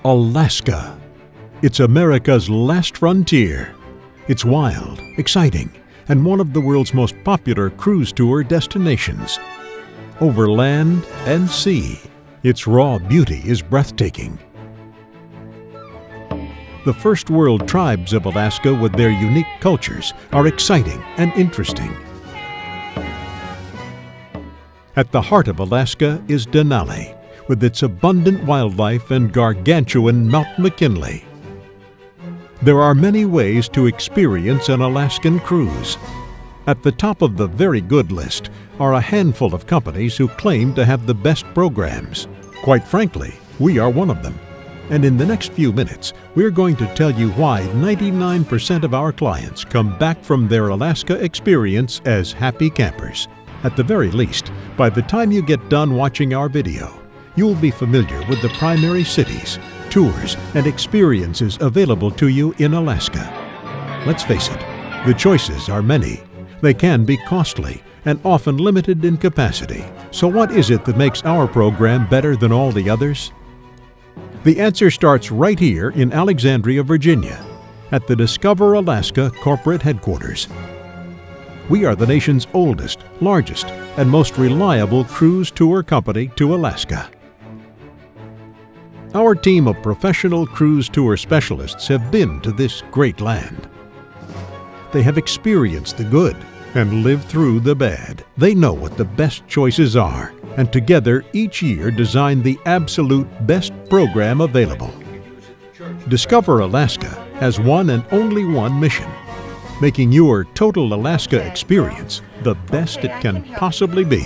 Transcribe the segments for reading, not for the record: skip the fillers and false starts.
Alaska. It's America's last frontier. It's wild, exciting, and one of the world's most popular cruise tour destinations. Over land and sea, its raw beauty is breathtaking. The first world tribes of Alaska, with their unique cultures, are exciting and interesting. At the heart of Alaska is Denali, with its abundant wildlife and gargantuan Mount McKinley. There are many ways to experience an Alaskan cruise. At the top of the very good list are a handful of companies who claim to have the best programs. Quite frankly, we are one of them. And in the next few minutes, we're going to tell you why 99% of our clients come back from their Alaska experience as happy campers. At the very least, by the time you get done watching our video, you'll be familiar with the primary cities, tours, and experiences available to you in Alaska. Let's face it, the choices are many. They can be costly and often limited in capacity. So what is it that makes our program better than all the others? The answer starts right here in Alexandria, Virginia, at the Discover Alaska corporate headquarters. We are the nation's oldest, largest, and most reliable cruise tour company to Alaska. Our team of professional cruise tour specialists have been to this great land. They have experienced the good and lived through the bad. They know what the best choices are, and together each year design the absolute best program available. Discover Alaska has one and only one mission: making your total Alaska experience the best it can possibly be.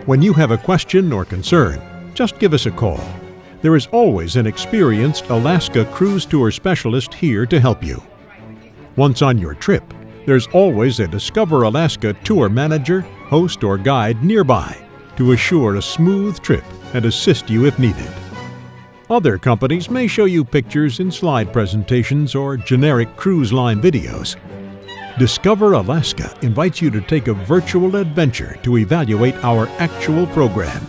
When you have a question or concern, just give us a call. There is always an experienced Alaska cruise tour specialist here to help you. Once on your trip, there's always a Discover Alaska tour manager, host, or guide nearby to assure a smooth trip and assist you if needed. Other companies may show you pictures in slide presentations or generic cruise line videos. Discover Alaska invites you to take a virtual adventure to evaluate our actual program.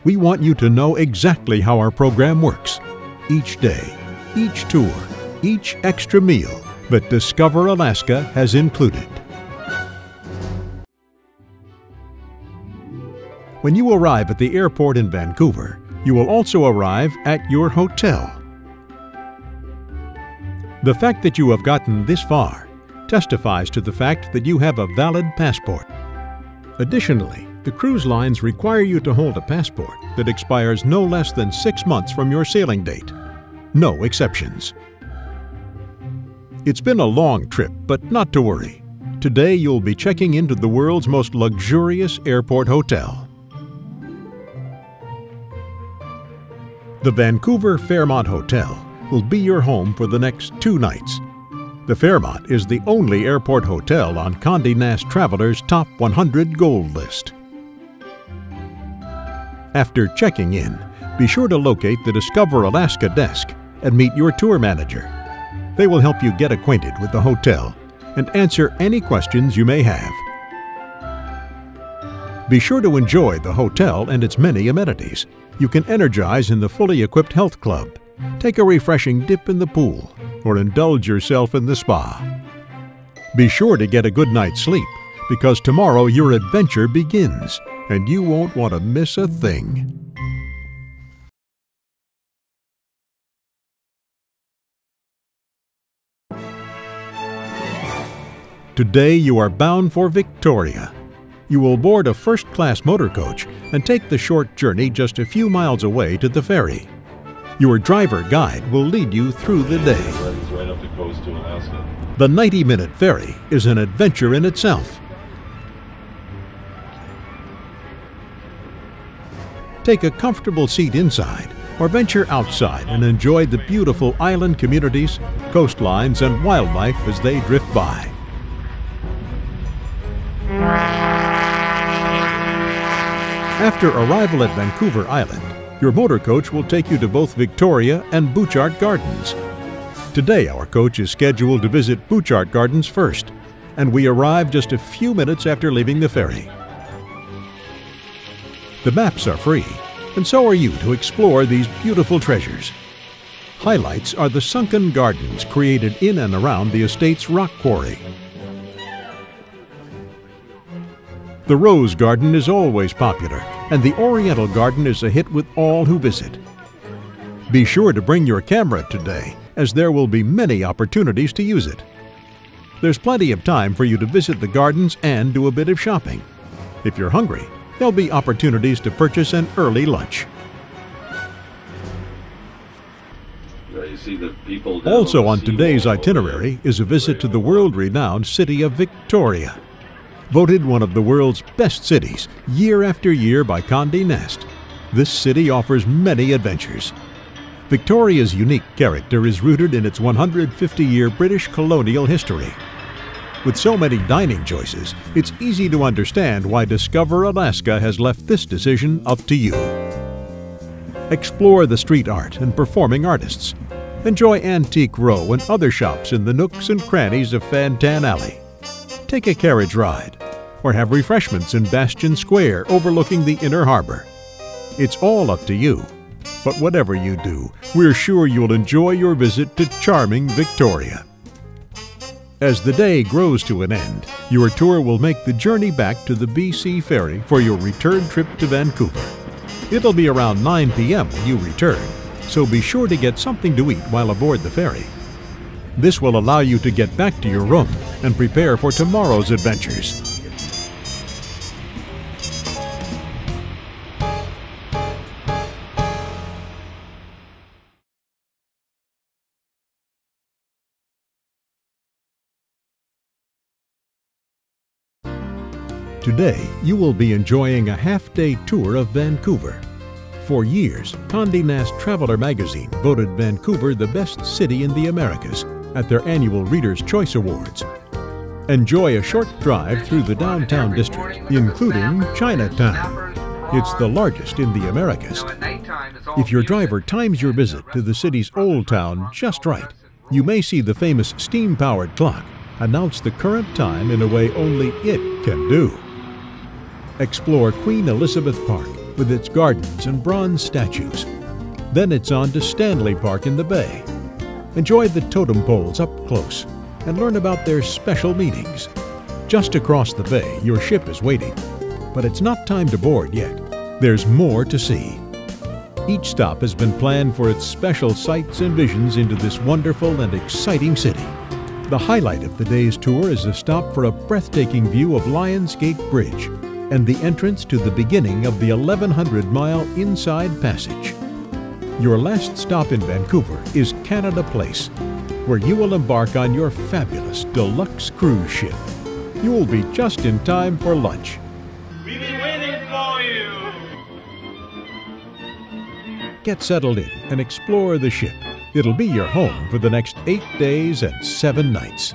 We want you to know exactly how our program works. Each day, each tour, each extra meal that Discover Alaska has included. When you arrive at the airport in Vancouver, you will also arrive at your hotel. The fact that you have gotten this far testifies to the fact that you have a valid passport. Additionally, the cruise lines require you to hold a passport that expires no less than 6 months from your sailing date. No exceptions. It's been a long trip, but not to worry. Today you'll be checking into the world's most luxurious airport hotel. The Vancouver Fairmont Hotel will be your home for the next 2 nights. The Fairmont is the only airport hotel on Condé Nast Traveler's Top 100 Gold list. After checking in, be sure to locate the Discover Alaska desk and meet your tour manager. They will help you get acquainted with the hotel and answer any questions you may have. Be sure to enjoy the hotel and its many amenities. You can energize in the fully equipped health club, take a refreshing dip in the pool, or indulge yourself in the spa. Be sure to get a good night's sleep, because tomorrow your adventure begins, and you won't want to miss a thing. Today you are bound for Victoria. You will board a first-class motor coach and take the short journey just a few miles away to the ferry. Your driver guide will lead you through the day. Right up the coast to Alaska. The 90-minute ferry is an adventure in itself. Take a comfortable seat inside or venture outside and enjoy the beautiful island communities, coastlines, and wildlife as they drift by. After arrival at Vancouver Island, your motor coach will take you to both Victoria and Butchart Gardens. Today our coach is scheduled to visit Butchart Gardens first, and we arrive just a few minutes after leaving the ferry. The maps are free, and so are you to explore these beautiful treasures. Highlights are the sunken gardens created in and around the estate's rock quarry. The Rose Garden is always popular, and the Oriental Garden is a hit with all who visit. Be sure to bring your camera today, as there will be many opportunities to use it. There's plenty of time for you to visit the gardens and do a bit of shopping. If you're hungry, there'll be opportunities to purchase an early lunch. You see the people down Also the on today's seawall over itinerary there. is a visit to the world-renowned city of Victoria. Voted one of the world's best cities year after year by Condé Nast, this city offers many adventures. Victoria's unique character is rooted in its 150-year British colonial history. With so many dining choices, it's easy to understand why Discover Alaska has left this decision up to you. Explore the street art and performing artists. Enjoy Antique Row and other shops in the nooks and crannies of Fantan Alley. Take a carriage ride, or have refreshments in Bastion Square overlooking the inner harbor. It's all up to you, but whatever you do, we're sure you'll enjoy your visit to charming Victoria. As the day grows to an end, your tour will make the journey back to the BC Ferry for your return trip to Vancouver. It'll be around 9 p.m. when you return, so be sure to get something to eat while aboard the ferry. This will allow you to get back to your room and prepare for tomorrow's adventures. Today, you will be enjoying a half-day tour of Vancouver. For years, Condé Nast Traveler magazine voted Vancouver the best city in the Americas at their annual Reader's Choice Awards. Enjoy a short drive through the downtown district, including Chinatown. It's the largest in the Americas. If your driver times your visit to the city's Old Town just right, you may see the famous steam-powered clock announce the current time in a way only it can do. Explore Queen Elizabeth Park with its gardens and bronze statues. Then it's on to Stanley Park in the Bay. Enjoy the totem poles up close and learn about their special meanings. Just across the bay, your ship is waiting, but it's not time to board yet. There's more to see. Each stop has been planned for its special sights and visions into this wonderful and exciting city. The highlight of the day's tour is a stop for a breathtaking view of Lions Gate Bridge and the entrance to the beginning of the 1,100-mile Inside Passage. Your last stop in Vancouver is Canada Place, where you will embark on your fabulous deluxe cruise ship. You will be just in time for lunch. We've been waiting for you! Get settled in and explore the ship. It'll be your home for the next 8 days and 7 nights.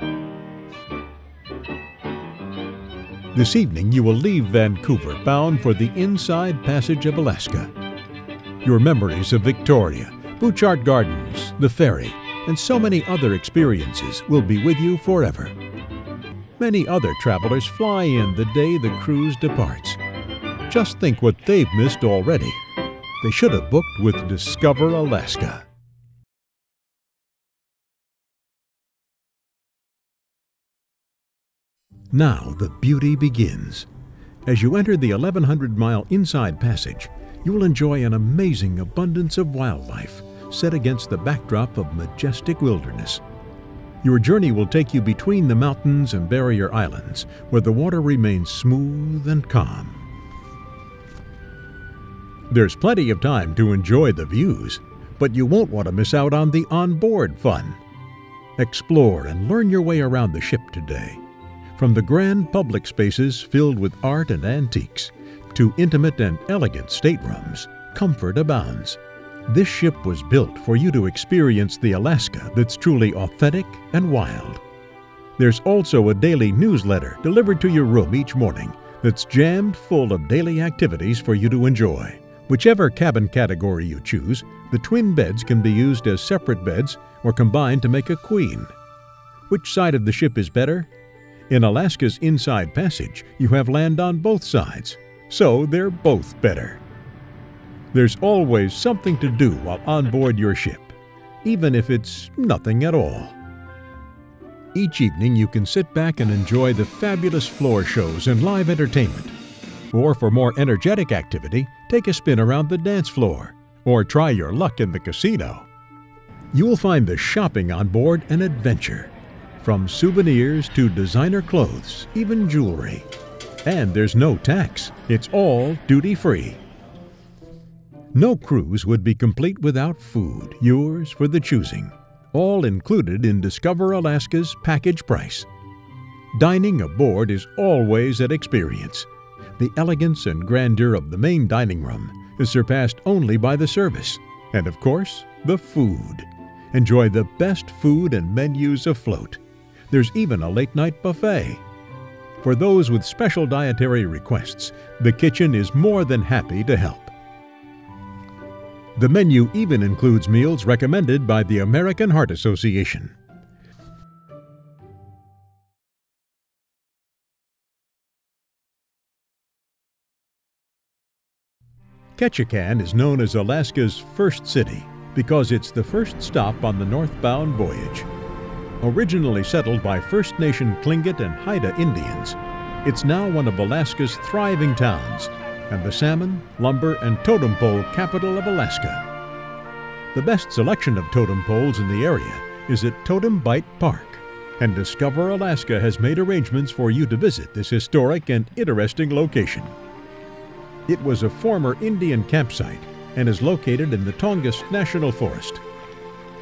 This evening, you will leave Vancouver bound for the Inside Passage of Alaska. Your memories of Victoria, Butchart Gardens, the ferry, and so many other experiences will be with you forever. Many other travelers fly in the day the cruise departs. Just think what they've missed already. They should have booked with Discover Alaska. Now the beauty begins. As you enter the 1,100-mile Inside Passage, you will enjoy an amazing abundance of wildlife set against the backdrop of majestic wilderness. Your journey will take you between the mountains and barrier islands, where the water remains smooth and calm. There's plenty of time to enjoy the views, but you won't want to miss out on the onboard fun. Explore and learn your way around the ship today. From the grand public spaces filled with art and antiques, to intimate and elegant staterooms, comfort abounds. This ship was built for you to experience the Alaska that's truly authentic and wild. There's also a daily newsletter delivered to your room each morning that's jammed full of daily activities for you to enjoy. Whichever cabin category you choose, the twin beds can be used as separate beds or combined to make a queen. Which side of the ship is better? In Alaska's Inside Passage, you have land on both sides, so they're both better. There's always something to do while on board your ship, even if it's nothing at all. Each evening you can sit back and enjoy the fabulous floor shows and live entertainment. Or for more energetic activity, take a spin around the dance floor, or try your luck in the casino. You'll find the shopping on board an adventure, from souvenirs to designer clothes, even jewelry. And there's no tax. It's all duty-free. No cruise would be complete without food, yours for the choosing, all included in Discover Alaska's package price. Dining aboard is always an experience. The elegance and grandeur of the main dining room is surpassed only by the service, and of course, the food. Enjoy the best food and menus afloat. There's even a late-night buffet. For those with special dietary requests, the kitchen is more than happy to help. The menu even includes meals recommended by the American Heart Association. Ketchikan is known as Alaska's first city because it's the first stop on the northbound voyage. Originally settled by First Nation Tlingit and Haida Indians, it's now one of Alaska's thriving towns and the salmon, lumber, and totem pole capital of Alaska. The best selection of totem poles in the area is at Totem Bite Park, and Discover Alaska has made arrangements for you to visit this historic and interesting location. It was a former Indian campsite and is located in the Tongass National Forest.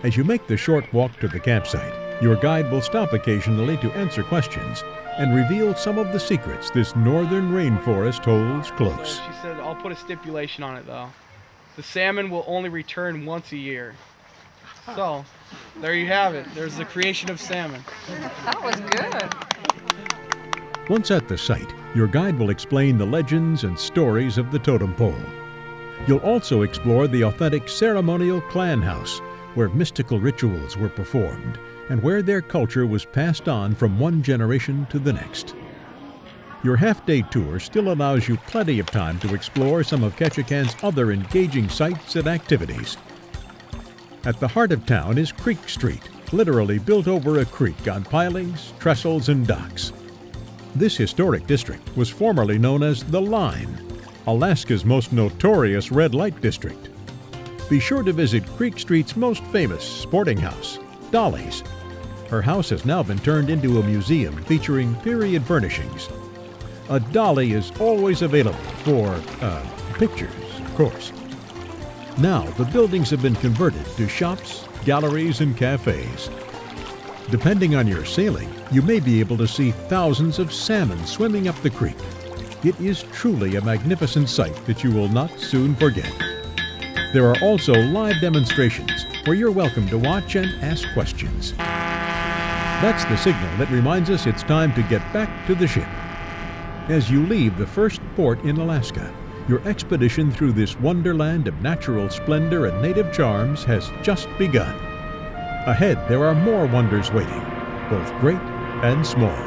As you make the short walk to the campsite, your guide will stop occasionally to answer questions and reveal some of the secrets this northern rainforest holds close. She said, I'll put a stipulation on it though. The salmon will only return once a year. So, there you have it. There's the creation of salmon. That was good. Once at the site, your guide will explain the legends and stories of the totem pole. You'll also explore the authentic ceremonial clan house, where mystical rituals were performed and where their culture was passed on from one generation to the next. Your half-day tour still allows you plenty of time to explore some of Ketchikan's other engaging sites and activities. At the heart of town is Creek Street, literally built over a creek on pilings, trestles, and docks. This historic district was formerly known as the Line, Alaska's most notorious red light district. Be sure to visit Creek Street's most famous sporting house, Dolly's. Her house has now been turned into a museum featuring period furnishings. A dolly is always available for, pictures, of course. Now, the buildings have been converted to shops, galleries, and cafes. Depending on your sailing, you may be able to see thousands of salmon swimming up the creek. It is truly a magnificent sight that you will not soon forget. There are also live demonstrations where you're welcome to watch and ask questions. That's the signal that reminds us it's time to get back to the ship. As you leave the first port in Alaska, your expedition through this wonderland of natural splendor and native charms has just begun. Ahead, there are more wonders waiting, both great and small.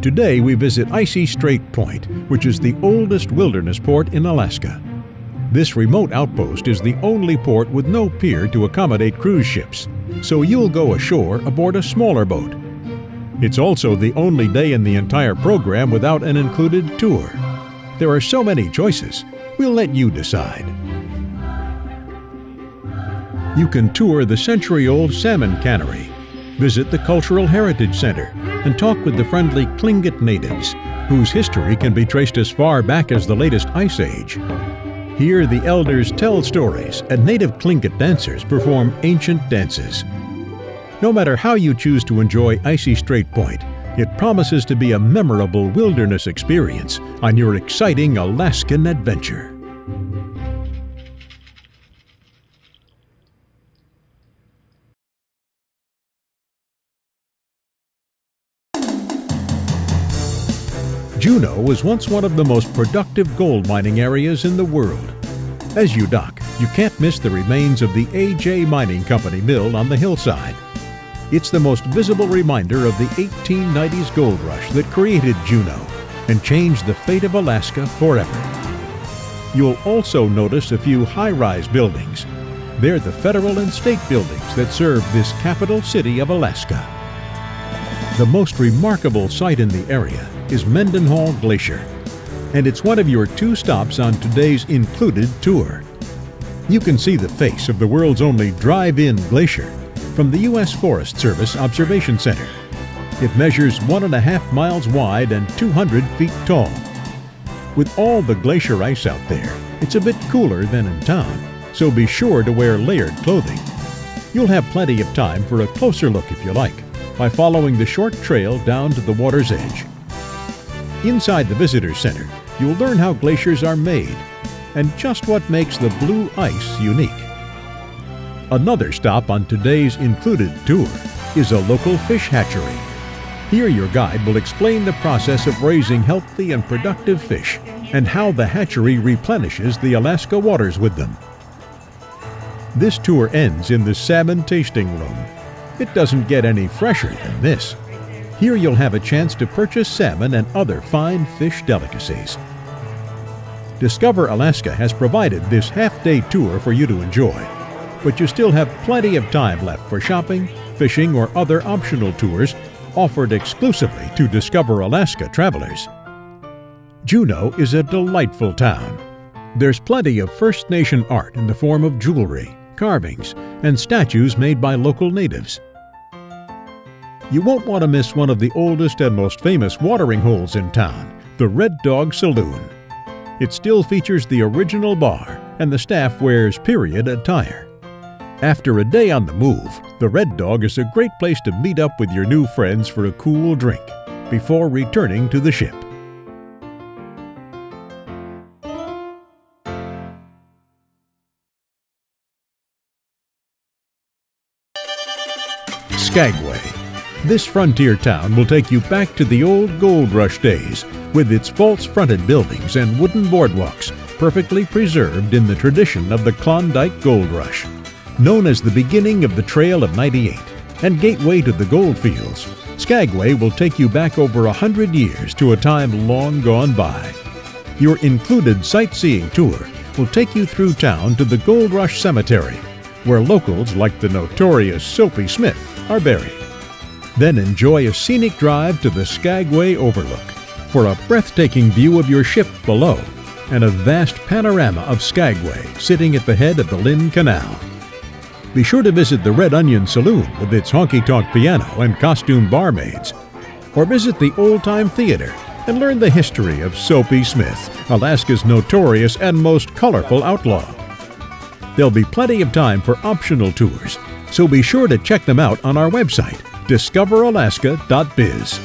Today we visit Icy Strait Point, which is the oldest wilderness port in Alaska. This remote outpost is the only port with no pier to accommodate cruise ships, so you'll go ashore aboard a smaller boat. It's also the only day in the entire program without an included tour. There are so many choices, we'll let you decide. You can tour the century-old salmon cannery, visit the Cultural Heritage Center, and talk with the friendly Tlingit natives, whose history can be traced as far back as the latest ice age. Here, the elders tell stories, and native Tlingit dancers perform ancient dances. No matter how you choose to enjoy Icy Strait Point, it promises to be a memorable wilderness experience on your exciting Alaskan adventure. Juneau was once one of the most productive gold mining areas in the world. As you dock, you can't miss the remains of the A.J. Mining Company mill on the hillside. It's the most visible reminder of the 1890s gold rush that created Juneau and changed the fate of Alaska forever. You'll also notice a few high-rise buildings. They're the federal and state buildings that serve this capital city of Alaska. The most remarkable sight in the area is Mendenhall Glacier, and it's one of your 2 stops on today's included tour. You can see the face of the world's only drive-in glacier from the U.S. Forest Service Observation Center. It measures 1.5 miles wide and 200 feet tall. With all the glacier ice out there, it's a bit cooler than in town, so be sure to wear layered clothing. You'll have plenty of time for a closer look if you like, by following the short trail down to the water's edge. Inside the Visitor Center, you'll learn how glaciers are made and just what makes the blue ice unique. Another stop on today's included tour is a local fish hatchery. Here your guide will explain the process of raising healthy and productive fish and how the hatchery replenishes the Alaska waters with them. This tour ends in the salmon tasting room. It doesn't get any fresher than this. Here you'll have a chance to purchase salmon and other fine fish delicacies. Discover Alaska has provided this half-day tour for you to enjoy, but you still have plenty of time left for shopping, fishing, or other optional tours offered exclusively to Discover Alaska travelers. Juneau is a delightful town. There's plenty of First Nation art in the form of jewelry, carvings, and statues made by local natives. You won't want to miss one of the oldest and most famous watering holes in town, the Red Dog Saloon. It still features the original bar, and the staff wears period attire. After a day on the move, the Red Dog is a great place to meet up with your new friends for a cool drink before returning to the ship. Skagway. This frontier town will take you back to the old gold rush days with its false-fronted buildings and wooden boardwalks perfectly preserved in the tradition of the Klondike Gold Rush. Known as the beginning of the Trail of 98 and gateway to the gold fields, Skagway will take you back over 100 years to a time long gone by. Your included sightseeing tour will take you through town to the Gold Rush Cemetery, where locals like the notorious Soapy Smith are buried. Then enjoy a scenic drive to the Skagway Overlook for a breathtaking view of your ship below and a vast panorama of Skagway sitting at the head of the Lynn Canal. Be sure to visit the Red Onion Saloon with its honky-tonk piano and costume barmaids, or visit the Old Time Theater and learn the history of Soapy Smith, Alaska's notorious and most colorful outlaw. There'll be plenty of time for optional tours, so be sure to check them out on our website, discoveralaska.biz.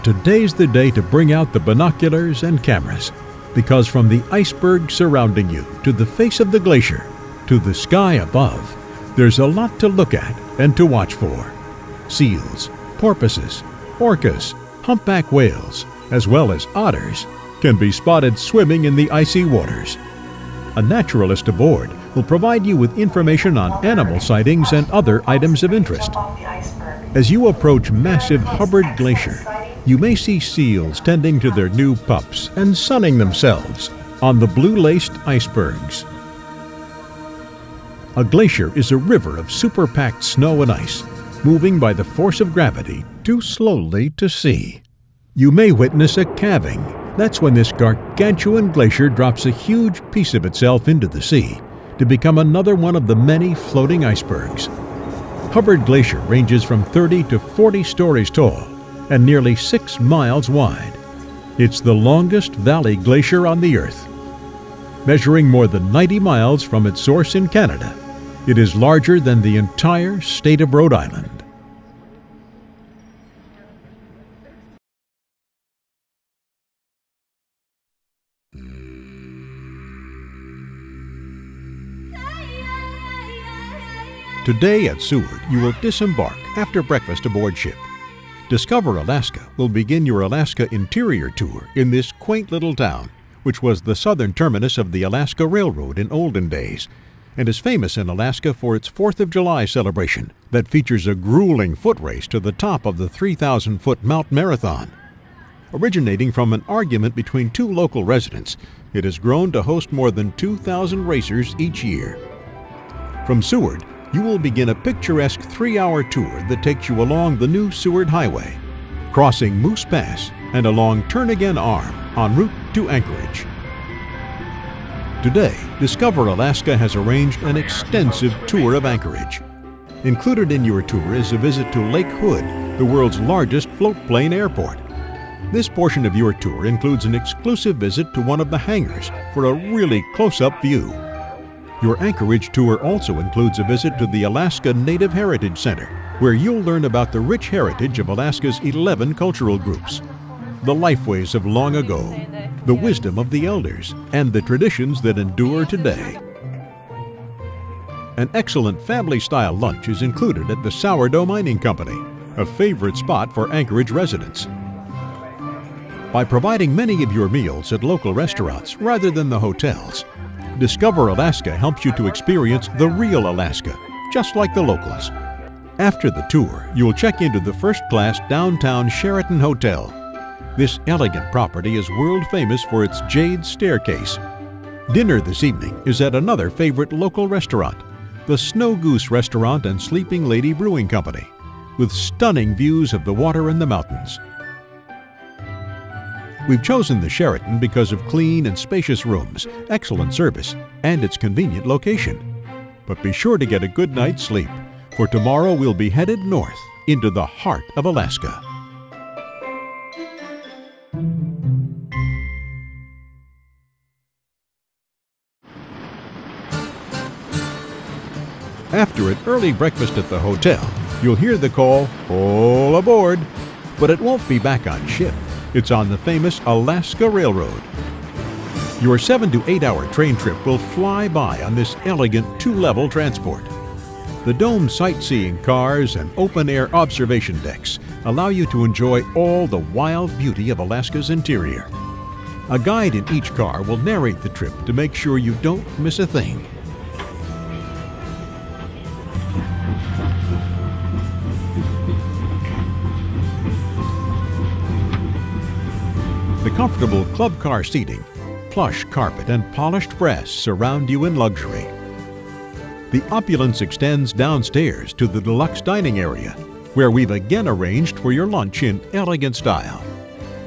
Today's the day to bring out the binoculars and cameras, because from the iceberg surrounding you to the face of the glacier to the sky above, there's a lot to look at and to watch for. Seals, porpoises, orcas, humpback whales, as well as otters, can be spotted swimming in the icy waters. A naturalist aboard will provide you with information on animal sightings and other items of interest. As you approach massive Hubbard Glacier, you may see seals tending to their new pups and sunning themselves on the blue-laced icebergs. A glacier is a river of super-packed snow and ice, moving by the force of gravity too slowly to see. You may witness a calving. That's when this gargantuan glacier drops a huge piece of itself into the sea to become another one of the many floating icebergs. Hubbard Glacier ranges from 30 to 40 stories tall and nearly 6 miles wide. It's the longest valley glacier on the Earth. Measuring more than 90 miles from its source in Canada, it is larger than the entire state of Rhode Island. Today at Seward, you will disembark after breakfast aboard ship. Discover Alaska will begin your Alaska Interior Tour in this quaint little town, which was the southern terminus of the Alaska Railroad in olden days, and is famous in Alaska for its 4th of July celebration that features a grueling foot race to the top of the 3,000-foot Mount Marathon. Originating from an argument between two local residents, it has grown to host more than 2,000 racers each year. From Seward, you will begin a picturesque 3-hour tour that takes you along the new Seward Highway, crossing Moose Pass and along Turn Again Arm en route to Anchorage. Today, Discover Alaska has arranged an extensive tour of Anchorage. Included in your tour is a visit to Lake Hood, the world's largest floatplane airport. This portion of your tour includes an exclusive visit to one of the hangars for a really close-up view. Your Anchorage tour also includes a visit to the Alaska Native Heritage Center, where you'll learn about the rich heritage of Alaska's 11 cultural groups, the lifeways of long ago, the wisdom of the elders, and the traditions that endure today. An excellent family-style lunch is included at the Sourdough Mining Company, a favorite spot for Anchorage residents. By providing many of your meals at local restaurants rather than the hotels, Discover Alaska helps you to experience the real Alaska, just like the locals. After the tour, you will check into the first-class downtown Sheraton Hotel. This elegant property is world-famous for its jade staircase. Dinner this evening is at another favorite local restaurant, the Snow Goose Restaurant and Sleeping Lady Brewing Company, with stunning views of the water and the mountains. We've chosen the Sheraton because of clean and spacious rooms, excellent service, and its convenient location. But be sure to get a good night's sleep, for tomorrow we'll be headed north into the heart of Alaska. After an early breakfast at the hotel, you'll hear the call, "All aboard!" But it won't be back on ship. It's on the famous Alaska Railroad. Your 7 to 8 hour train trip will fly by on this elegant 2-level transport. The domed sightseeing cars and open-air observation decks allow you to enjoy all the wild beauty of Alaska's interior. A guide in each car will narrate the trip to make sure you don't miss a thing. The comfortable club car seating, plush carpet, and polished brass surround you in luxury. The opulence extends downstairs to the deluxe dining area, where we've again arranged for your lunch in elegant style.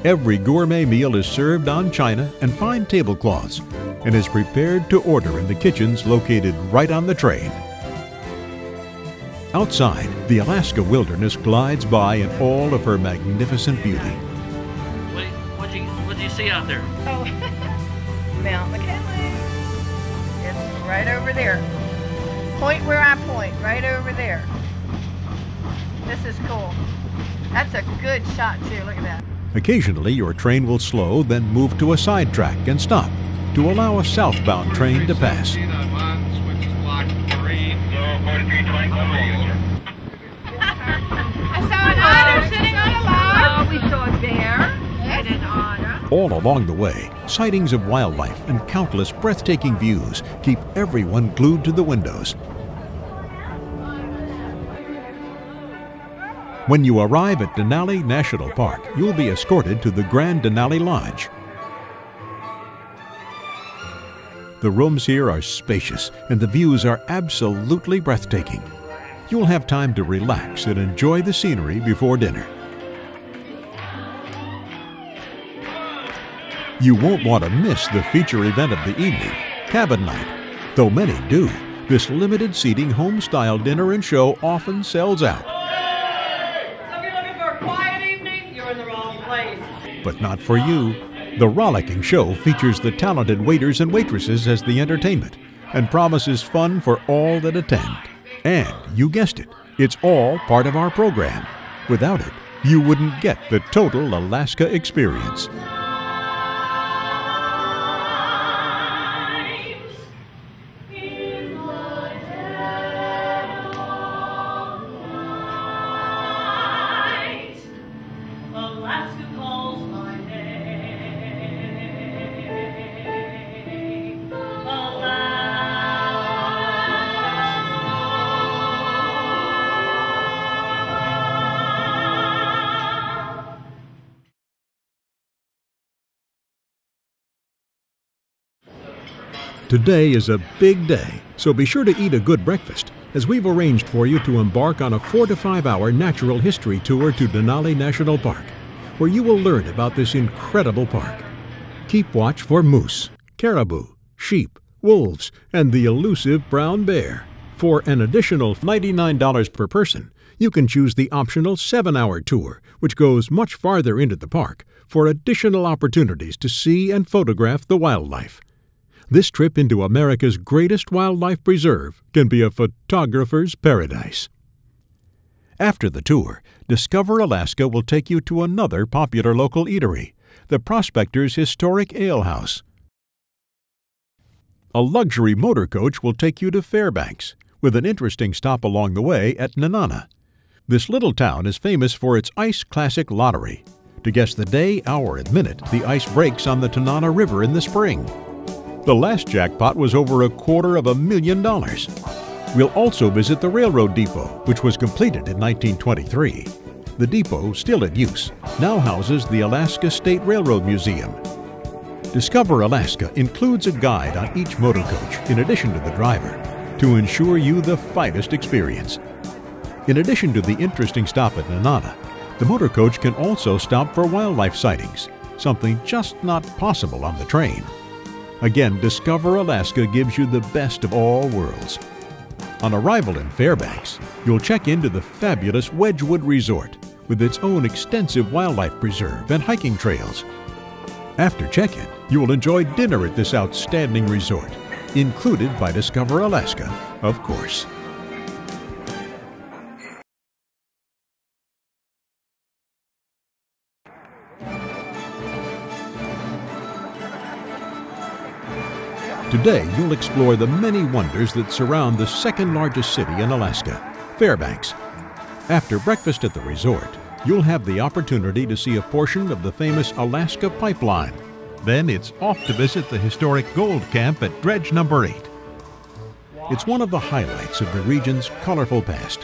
Every gourmet meal is served on china and fine tablecloths and is prepared to order in the kitchens located right on the train. Outside, the Alaska wilderness glides by in all of her magnificent beauty. What do you see out there? Oh, Mount McKinley. It's right over there. Point where I point, right over there. This is cool. That's a good shot too, look at that. Occasionally, your train will slow, then move to a side track and stop to allow a southbound train to pass. I saw an otter sitting on a log. Oh, we saw a bear and an otter. All along the way, sightings of wildlife and countless breathtaking views keep everyone glued to the windows. When you arrive at Denali National Park, you'll be escorted to the Grand Denali Lodge. The rooms here are spacious and the views are absolutely breathtaking. You'll have time to relax and enjoy the scenery before dinner. You won't want to miss the feature event of the evening, Cabin Night. Though many do, this limited seating home-style dinner and show often sells out. So if you're looking for a quiet evening, you're in the wrong place. but not for you. The rollicking show features the talented waiters and waitresses as the entertainment and promises fun for all that attend. And you guessed it, it's all part of our program. Without it, you wouldn't get the total Alaska experience. Today is a big day, so be sure to eat a good breakfast, as we've arranged for you to embark on a 4 to 5 hour natural history tour to Denali National Park, where you will learn about this incredible park. Keep watch for moose, caribou, sheep, wolves, and the elusive brown bear. For an additional $99 per person, you can choose the optional 7-hour tour, which goes much farther into the park, for additional opportunities to see and photograph the wildlife. This trip into America's greatest wildlife preserve can be a photographer's paradise. After the tour, Discover Alaska will take you to another popular local eatery, the Prospector's Historic Ale House. A luxury motor coach will take you to Fairbanks, with an interesting stop along the way at Nenana. This little town is famous for its Ice Classic Lottery. To guess the day, hour, and minute, the ice breaks on the Tanana River in the spring. The last jackpot was over $250,000. We'll also visit the railroad depot, which was completed in 1923. The depot, still in use, now houses the Alaska State Railroad Museum. Discover Alaska includes a guide on each motor coach, in addition to the driver, to ensure you the finest experience. In addition to the interesting stop at Nenana, the motor coach can also stop for wildlife sightings, something just not possible on the train. Again, Discover Alaska gives you the best of all worlds. On arrival in Fairbanks, you'll check into the fabulous Wedgwood Resort with its own extensive wildlife preserve and hiking trails. After check-in, you will enjoy dinner at this outstanding resort, included by Discover Alaska, of course. Today, you'll explore the many wonders that surround the second largest city in Alaska, Fairbanks. After breakfast at the resort, you'll have the opportunity to see a portion of the famous Alaska Pipeline. Then it's off to visit the historic gold camp at Dredge No. 8. It's one of the highlights of the region's colorful past.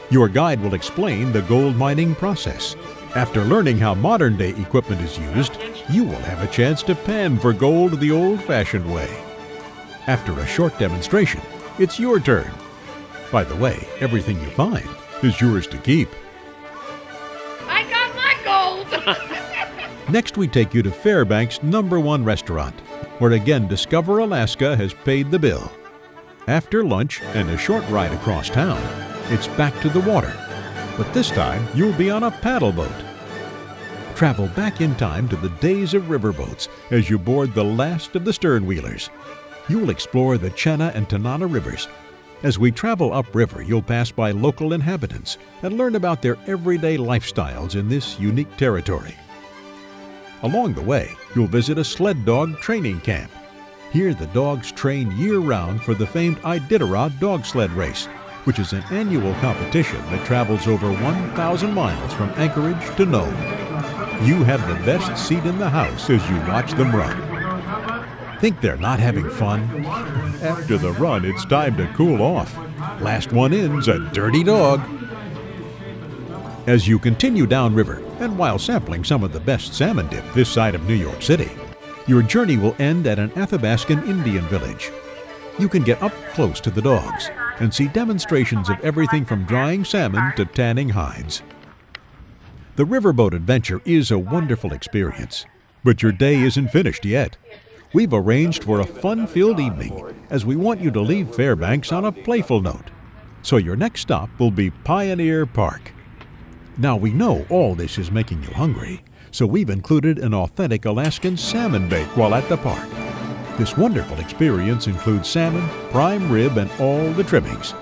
Your guide will explain the gold mining process. After learning how modern-day equipment is used, you will have a chance to pan for gold the old-fashioned way. After a short demonstration, it's your turn. By the way, everything you find is yours to keep. I got my gold! Next, we take you to Fairbanks' #1 restaurant, where again Discover Alaska has paid the bill. After lunch and a short ride across town, it's back to the water. But this time, you'll be on a paddle boat. Travel back in time to the days of riverboats as you board the last of the sternwheelers. You'll explore the Chena and Tanana rivers. As we travel upriver, you'll pass by local inhabitants and learn about their everyday lifestyles in this unique territory. Along the way, you'll visit a sled dog training camp. Here, the dogs train year-round for the famed Iditarod dog sled race, which is an annual competition that travels over 1,000 miles from Anchorage to Nome. You have the best seat in the house as you watch them run. Think they're not having fun? After the run, it's time to cool off. Last one in's a dirty dog. As you continue downriver, and while sampling some of the best salmon dip this side of New York City, your journey will end at an Athabascan Indian village. You can get up close to the dogs and see demonstrations of everything from drying salmon to tanning hides. The riverboat adventure is a wonderful experience, but your day isn't finished yet. We've arranged for a fun-filled evening as we want you to leave Fairbanks on a playful note. So your next stop will be Pioneer Park. Now we know all this is making you hungry, so we've included an authentic Alaskan salmon bake while at the park. This wonderful experience includes salmon, prime rib, and all the trimmings.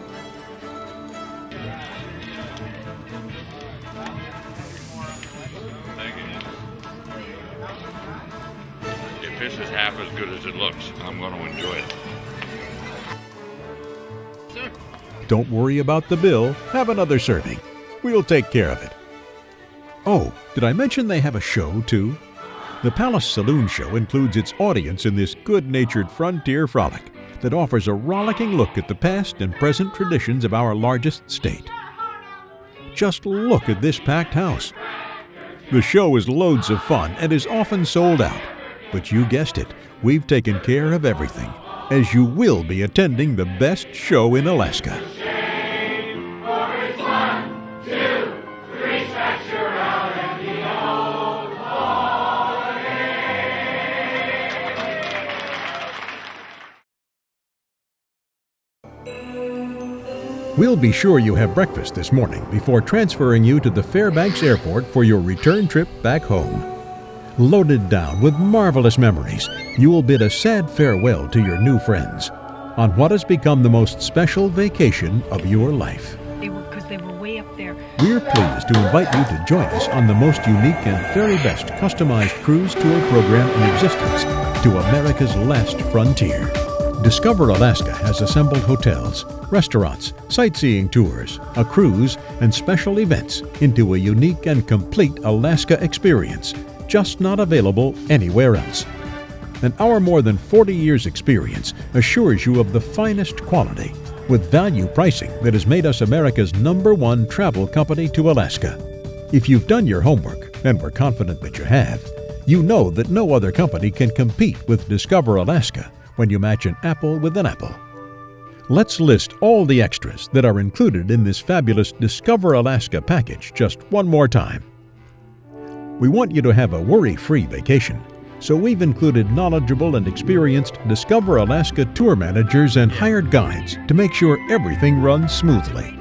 If this is half as good as it looks, I'm going to enjoy it. Don't worry about the bill. Have another serving. We'll take care of it. Oh, did I mention they have a show, too? The Palace Saloon Show includes its audience in this good-natured frontier frolic that offers a rollicking look at the past and present traditions of our largest state. Just look at this packed house. The show is loads of fun and is often sold out. But you guessed it, we've taken care of everything, as you will be attending the best show in Alaska. We'll be sure you have breakfast this morning before transferring you to the Fairbanks Airport for your return trip back home. Loaded down with marvelous memories, you will bid a sad farewell to your new friends on what has become the most special vacation of your life. Because they were way up there. We're pleased to invite you to join us on the most unique and very best customized cruise tour program in existence to America's last frontier. Discover Alaska has assembled hotels, restaurants, sightseeing tours, a cruise, and special events into a unique and complete Alaska experience, just not available anywhere else. And our more than 40 years experience assures you of the finest quality, with value pricing that has made us America's #1 travel company to Alaska. If you've done your homework, and we're confident that you have, you know that no other company can compete with Discover Alaska when you match an apple with an apple. Let's list all the extras that are included in this fabulous Discover Alaska package just one more time. We want you to have a worry-free vacation, so we've included knowledgeable and experienced Discover Alaska tour managers and hired guides to make sure everything runs smoothly.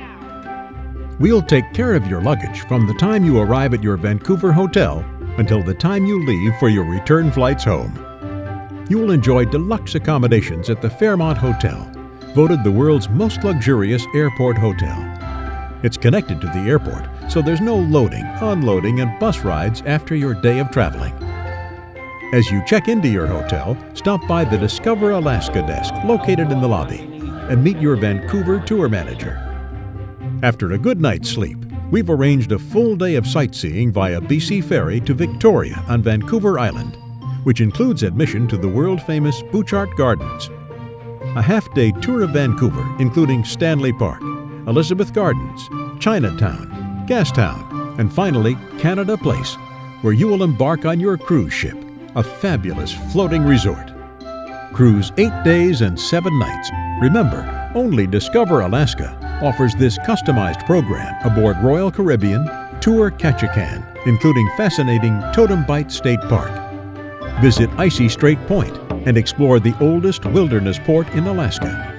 We'll take care of your luggage from the time you arrive at your Vancouver hotel until the time you leave for your return flights home. You will enjoy deluxe accommodations at the Fairmont Hotel, voted the world's most luxurious airport hotel. It's connected to the airport, so there's no loading, unloading, and bus rides after your day of traveling. As you check into your hotel, stop by the Discover Alaska desk located in the lobby and meet your Vancouver tour manager. After a good night's sleep, we've arranged a full day of sightseeing via BC Ferry to Victoria on Vancouver Island, which includes admission to the world-famous Bouchard Gardens. A half-day tour of Vancouver, including Stanley Park, Elizabeth Gardens, Chinatown, Gastown, and finally Canada Place, where you will embark on your cruise ship, a fabulous floating resort. Cruise 8 days and 7 nights. Remember, only Discover Alaska offers this customized program aboard Royal Caribbean Tour Ketchikan, including fascinating Totem Bight State Park. Visit Icy Strait Point and explore the oldest wilderness port in Alaska.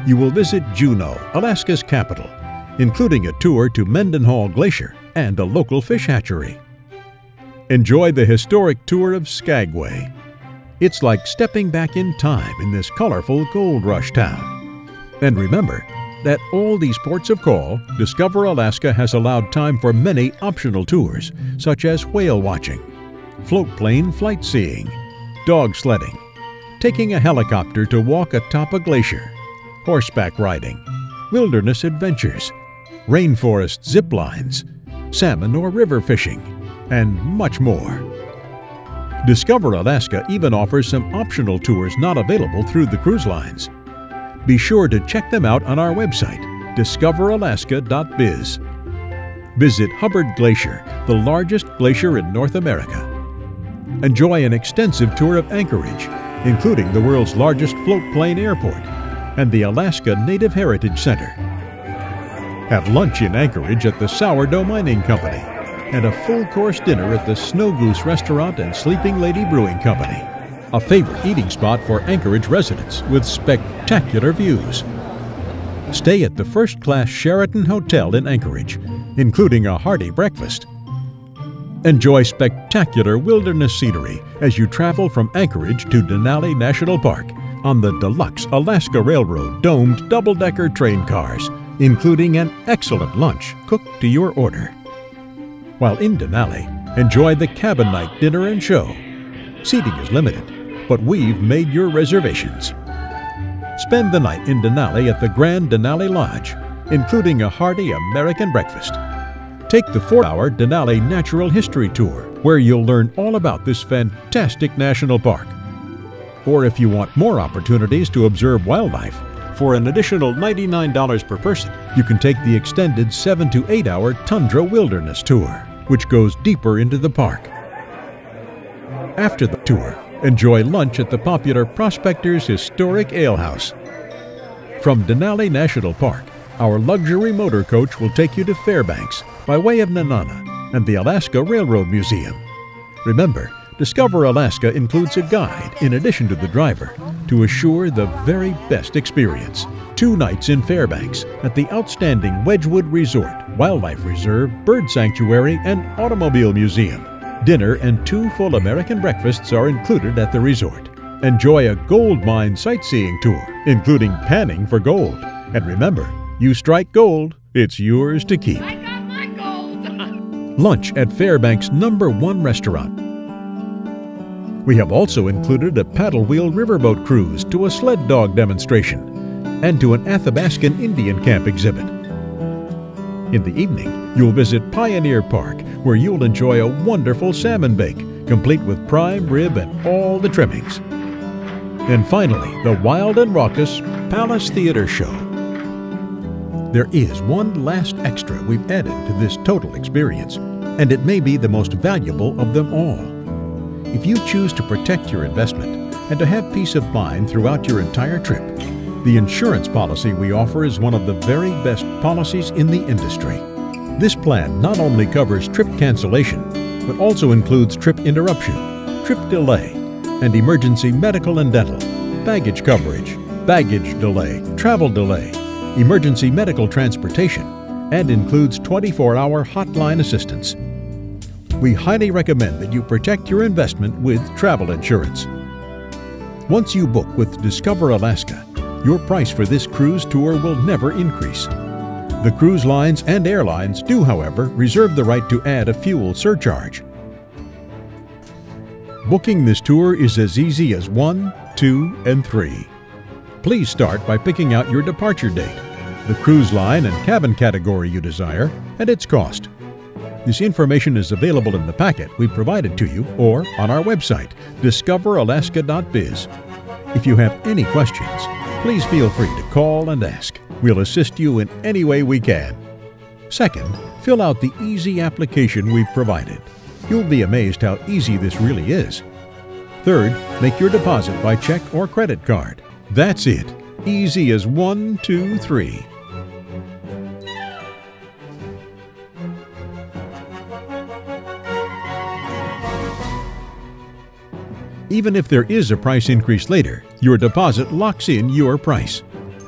You will visit Juneau, Alaska's capital, including a tour to Mendenhall Glacier and a local fish hatchery. Enjoy the historic tour of Skagway. It's like stepping back in time in this colorful gold rush town. And remember that all these ports of call, Discover Alaska has allowed time for many optional tours, such as whale watching, float plane flight seeing, dog sledding, taking a helicopter to walk atop a glacier, horseback riding, wilderness adventures, rainforest zip lines, salmon or river fishing, and much more. Discover Alaska even offers some optional tours not available through the cruise lines. Be sure to check them out on our website, discoveralaska.biz. Visit Hubbard Glacier, the largest glacier in North America. Enjoy an extensive tour of Anchorage, including the world's largest float plane airport and the Alaska Native Heritage Center. Have lunch in Anchorage at the Sourdough Mining Company and a full-course dinner at the Snow Goose Restaurant and Sleeping Lady Brewing Company, a favorite eating spot for Anchorage residents with spectacular views. Stay at the first-class Sheraton Hotel in Anchorage, including a hearty breakfast. Enjoy spectacular wilderness scenery as you travel from Anchorage to Denali National Park on the deluxe Alaska Railroad domed double-decker train cars, including an excellent lunch cooked to your order. While in Denali, enjoy the cabin night dinner and show. Seating is limited, but we've made your reservations. Spend the night in Denali at the Grand Denali Lodge, including a hearty American breakfast. Take the 4-hour Denali Natural History Tour, where you'll learn all about this fantastic national park. Or if you want more opportunities to observe wildlife, for an additional $99 per person, you can take the extended 7 to 8 hour Tundra Wilderness Tour, which goes deeper into the park. After the tour, enjoy lunch at the popular Prospector's Historic Ale House. From Denali National Park, our luxury motor coach will take you to Fairbanks by way of Nenana and the Alaska Railroad Museum. Remember, Discover Alaska includes a guide in addition to the driver to assure the very best experience. 2 nights in Fairbanks at the outstanding Wedgwood Resort, Wildlife Reserve, Bird Sanctuary, and Automobile Museum. Dinner and 2 full American breakfasts are included at the resort. Enjoy a gold mine sightseeing tour, including panning for gold. And remember, you strike gold, it's yours to keep. I got my gold! Lunch at Fairbanks' #1 restaurant. We have also included a paddle wheel riverboat cruise to a sled dog demonstration and to an Athabascan Indian camp exhibit. In the evening, you'll visit Pioneer Park, where you'll enjoy a wonderful salmon bake, complete with prime rib and all the trimmings. And finally, the wild and raucous Palace Theater Show. There is one last extra we've added to this total experience, and it may be the most valuable of them all. If you choose to protect your investment and to have peace of mind throughout your entire trip, the insurance policy we offer is one of the very best policies in the industry. This plan not only covers trip cancellation, but also includes trip interruption, trip delay, and emergency medical and dental, baggage coverage, baggage delay, travel delay, emergency medical transportation, and includes 24-hour hotline assistance. We highly recommend that you protect your investment with travel insurance. Once you book with Discover Alaska, your price for this cruise tour will never increase. The cruise lines and airlines do, however, reserve the right to add a fuel surcharge. Booking this tour is as easy as 1, 2, and 3. Please start by picking out your departure date, the cruise line and cabin category you desire, and its cost. This information is available in the packet we provided to you or on our website, discoveralaska.biz. If you have any questions, please feel free to call and ask. We'll assist you in any way we can. Second, fill out the easy application we've provided. You'll be amazed how easy this really is. Third, make your deposit by check or credit card. That's it. Easy as 1, 2, 3. Even if there is a price increase later, your deposit locks in your price.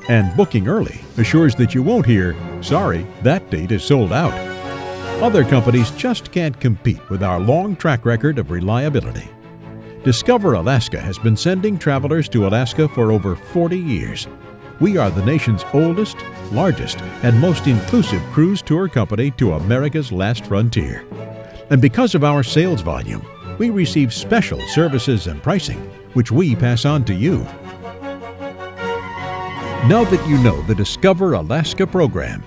And booking early assures that you won't hear, "Sorry, that date is sold out." Other companies just can't compete with our long track record of reliability. Discover Alaska has been sending travelers to Alaska for over 40 years. We are the nation's oldest, largest, and most inclusive cruise tour company to America's last frontier. And because of our sales volume, we receive special services and pricing, which we pass on to you. Now that you know the Discover Alaska program,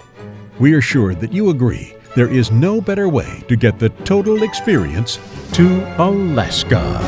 we are sure that you agree there is no better way to get the total experience to Alaska.